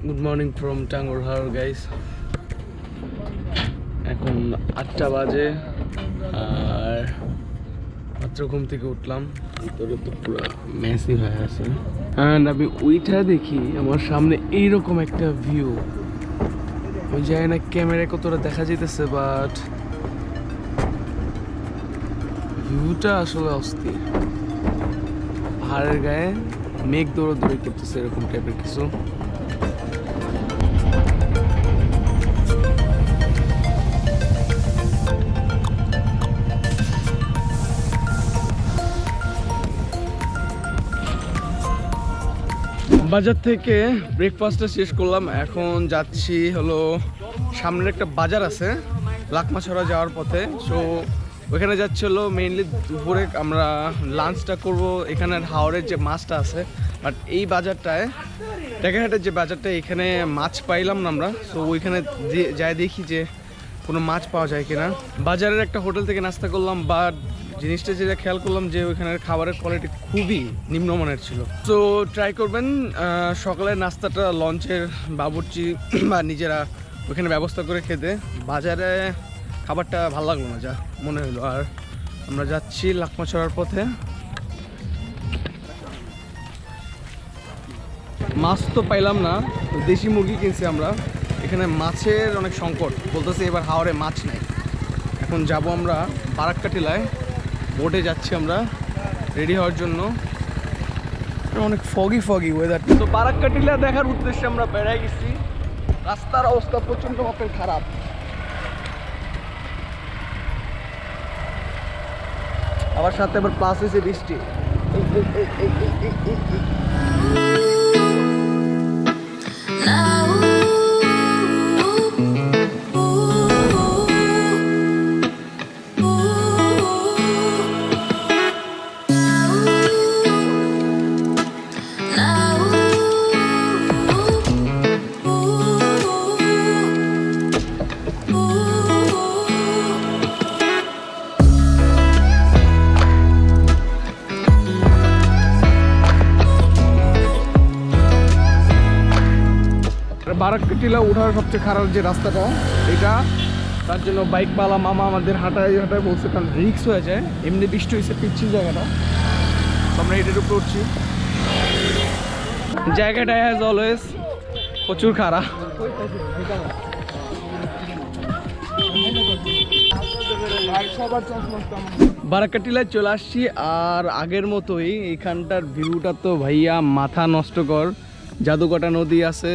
Good morning from Tanguar Haor guys. এখন 8টা বাজে আর মাত্র ঘুম থেকে উঠলাম। ভিতরে তো পুরো মেসি হয়ে আছে। এন্ড আমি ওইটা দেখি আমার সামনে এইরকম একটা ভিউ। ওই যায় না ক্যামেরায় কতটা দেখা যাইতেছে, বাট ভিউটা আসলে অস্থির। পাহাড়ের গায়ে মেঘ দৌড়াদৌড়ি করতেছে, এরকম টাইপের কিছু। বাজার থেকে ব্রেকফাস্টটা শেষ করলাম। এখন যাচ্ছি হলো সামনের একটা বাজার আছে লাকমাছড়া যাওয়ার পথে। সো ওইখানে যাচ্ছি হলো মেইনলি দুপুরে আমরা লাঞ্চটা করব। এখানের হাওরের যে মাছটা আছে, বাট এই বাজারটায় টেকারহাটের যে বাজারটা, এখানে মাছ পাইলাম না আমরা। সো ওইখানে যাই দেখি যে কোনো মাছ পাওয়া যায় কিনা। বাজারের একটা হোটেল থেকে নাস্তা করলাম, বাট জিনিসটা যেটা খেয়াল করলাম যে ওইখানের খাবারের কোয়ালিটি খুবই নিম্নমানের ছিল। তো ট্রাই করবেন সকালের নাস্তাটা লঞ্চের বাবুর্চি বা নিজেরা ওইখানে ব্যবস্থা করে খেতে। বাজারে খাবারটা ভালো লাগলো না যা মনে হলো। আর আমরা যাচ্ছি লাকমাছড়ার পথে। মাছ তো পাইলাম না, দেশি মুরগি কিনছি আমরা। এখানে মাছের অনেক সংকট, বলতেছে এবার হাওরে মাছ নাই। এখন যাব আমরা বারাক্কা টিলায়, বোটে যাচ্ছি আমরা রেডি হওয়ার জন্য। অনেক ফগি ওয়েদার। তো বারাক্কা টিলা দেখার উদ্দেশ্যে আমরা বেড়াই গেছি। রাস্তার অবস্থা প্রচণ্ড মাপের খারাপ, আবার সাথে আবার প্লাস হয়েছে বৃষ্টি। বারাক্কা টিলা ওঠার সবচেয়ে খারাপ যে রাস্তাটা এটা, তার জন্য বাইকওয়ালা মামা আমাদের হাঁটায় বলছে, কারণ রিক্স হয়ে যায়। এমনি বৃষ্টি হয়েছে পিচ্ছিল জায়গাটা, আমরা এটার উপরে উঠছি। জায়গাটা অ্যাজ অলওয়েজ প্রচুর খারাপ। বারাক্কা টিলায় চলে আসছি। আর আগের মতোই এখানটার ভিউটা তো ভাইয়া মাথা নষ্টকর। জাদুকাটা নদী আছে,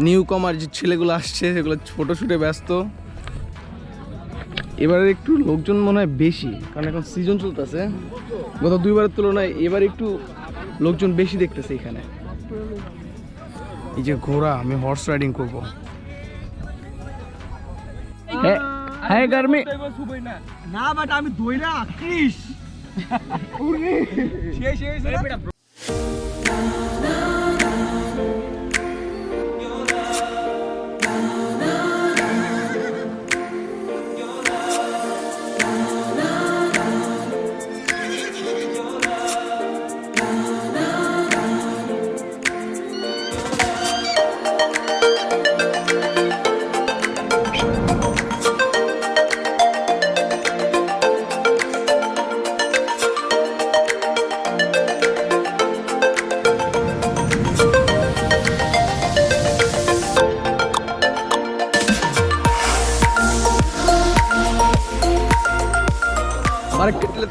নিউ কমার যে ছেলেগুলো আসছে সেগুলো ফটোশ্যুটে ব্যস্ত। এবারে একটু লোকজন মনে হয় বেশি, কারণ এখন সিজন চলতেছে। গত দুইবারের তুলনায় এবার একটু লোকজন বেশি দেখতেছে এখানে। এই যে ঘোড়া, আমি হর্স রাইডিং করবো। হ্যাঁ গার্মি না, বাট আমি দইরা কৃষ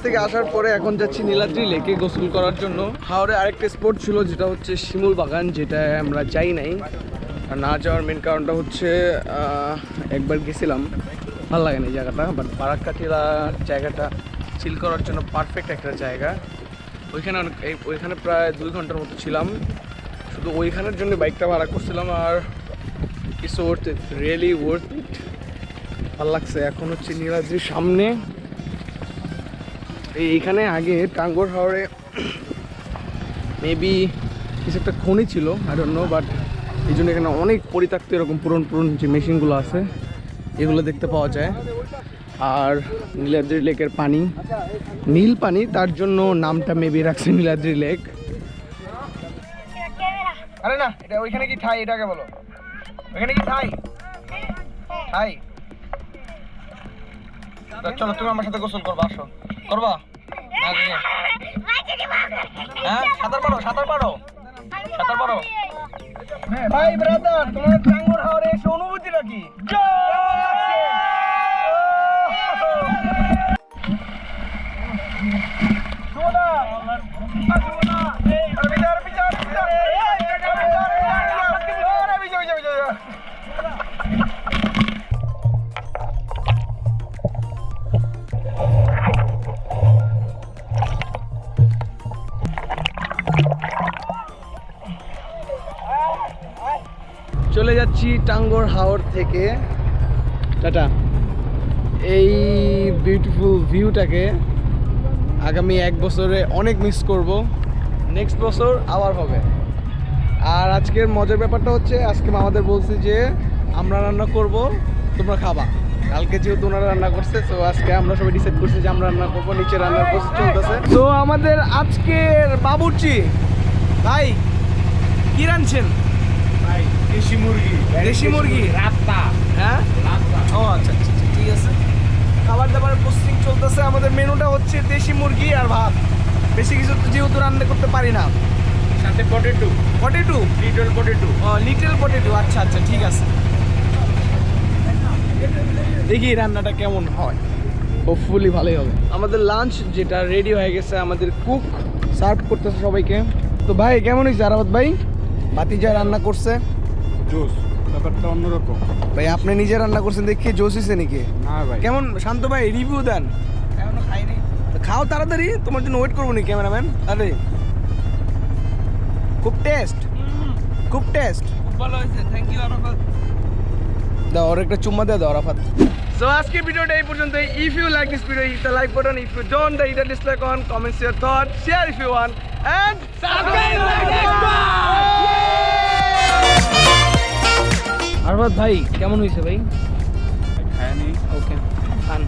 থেকে আসার পরে এখন যাচ্ছি নীলাদ্রি লেকে গোসল করার জন্য। হাওরে আরেকটা স্পট ছিল যেটা হচ্ছে শিমুল বাগান, যেটা আমরা যাই নাই। আর না যাওয়ার মেন কারণটা হচ্ছে একবার গেছিলাম, ভালো লাগে না এই জায়গাটা। বাট বারাক্কা টিলা জায়গাটা চিল করার জন্য পারফেক্ট একটা জায়গা। ওইখানে প্রায় 2 ঘন্টার মতো ছিলাম, শুধু ওইখানের জন্য বাইকটা ভাড়া করছিলাম। আর it's worth it, really worth it, ভালো লাগছে। এখন হচ্ছে নীলাদ্রির সামনে। এইখানে আগে টাঙ্গর হাওরে মেবি কিছু একটা খনি ছিল, আই ডোন্ট নো, বাট এই জন্য এখানে অনেক পরিত্যক্ত এরকম পুরনো যে মেশিনগুলো আছে এগুলো দেখতে পাওয়া যায়। আর নীলাদ্রি লেকের পানি নীল পানি, তার জন্য নামটা মেবি রাখছে নীলাদ্রি লেক। আরে না, এটা ওইখানে কি ঠাই, এটাকে বলো। এখানে কি ঠাই ঠাই? চলো তুমি আমার সাথে গোসল করবা, আসো। করবা? হ্যাঁ, সাঁতার পারো, সাঁতার পারো, সাঁতার পারো। ভাই ব্রাদার, তোমার টাঙ্গুয়ার হাওরে এসে অনুভূতিটা কি? চলে যাচ্ছি টাঙ্গুয়ার হাওর থেকে। টাটা। এই বিউটিফুল ভিউটাকে আগামী 1 বছরে অনেক মিস করব, নেক্সট বছর আবার হবে। আর আজকের মজার ব্যাপারটা হচ্ছে, আজকে আমাদের বলছে যে আমরা রান্না করব, তোমরা খাবা। কালকে যেহেতু ওনারা রান্না করছে, তো আজকে আমরা সবাই ডিসাইড করছি যে আমরা রান্না করবো। নিচে রান্নার প্রসেস চলতেছে। তো আমাদের আজকের বাবুর্চি ভাই কি রাঁধছেন? দেশি মুরগি, দেশি মুরগি রাত্তা। হ্যাঁ, ও আচ্ছা আচ্ছা, ঠিক আছে। খাবার দাবারের প্রসেসিং চলতেছে। আমাদের মেনুটা হচ্ছে দেশি মুরগি আর ভাত। বেশি কিছু তো যেহেতু রান্না করতে পারি না। সাথে পটেটো, পটেটো, লিটল পটেটো। ও লিটল পটেটো, আচ্ছা আচ্ছা, ঠিক আছে। দেখি রান্নাটা কেমন হয়, হোপফুলি ভালোই হবে। আমাদের লাঞ্চ যেটা রেডি হয়ে গেছে, আমাদের কুক সার্ভ করতেছে সবাইকে। তো ভাই কেমন হয়েছে আরাফাত ভাই? ভাতিজা রান্না করছে, জুস, ব্যাপারটা অন্যরকম। ভাই আপনি নিজে রান্না করছেন দেখে জোশ হয়েছে নাকি? না ভাই। কেমন শান্ত ভাই, রিভিউ দেন। এখনো খাইনি, খাও তাড়াতাড়ি, তোমার জন্য ওয়েট করবো নি ক্যামেরাম্যান। আরে খুব টেস্ট, খুব টেস্ট, খুব ভালো হয়েছে, থ্যাংক ইউ আরাফাত। দাও ওর একটা চুম্মা দিয়ে দাও আরাফাত। সো আজকের ভিডিওটা এই পর্যন্ত। If you like this video, hit the like button. If you don't, then hit the dislike on. Comments your thoughts, share if you want, and subscribe. Arafat ভাই কেমন হয়েছে ভাই? খায়নি। ওকে খান।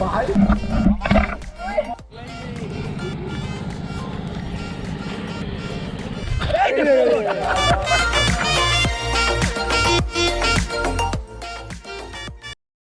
ভাই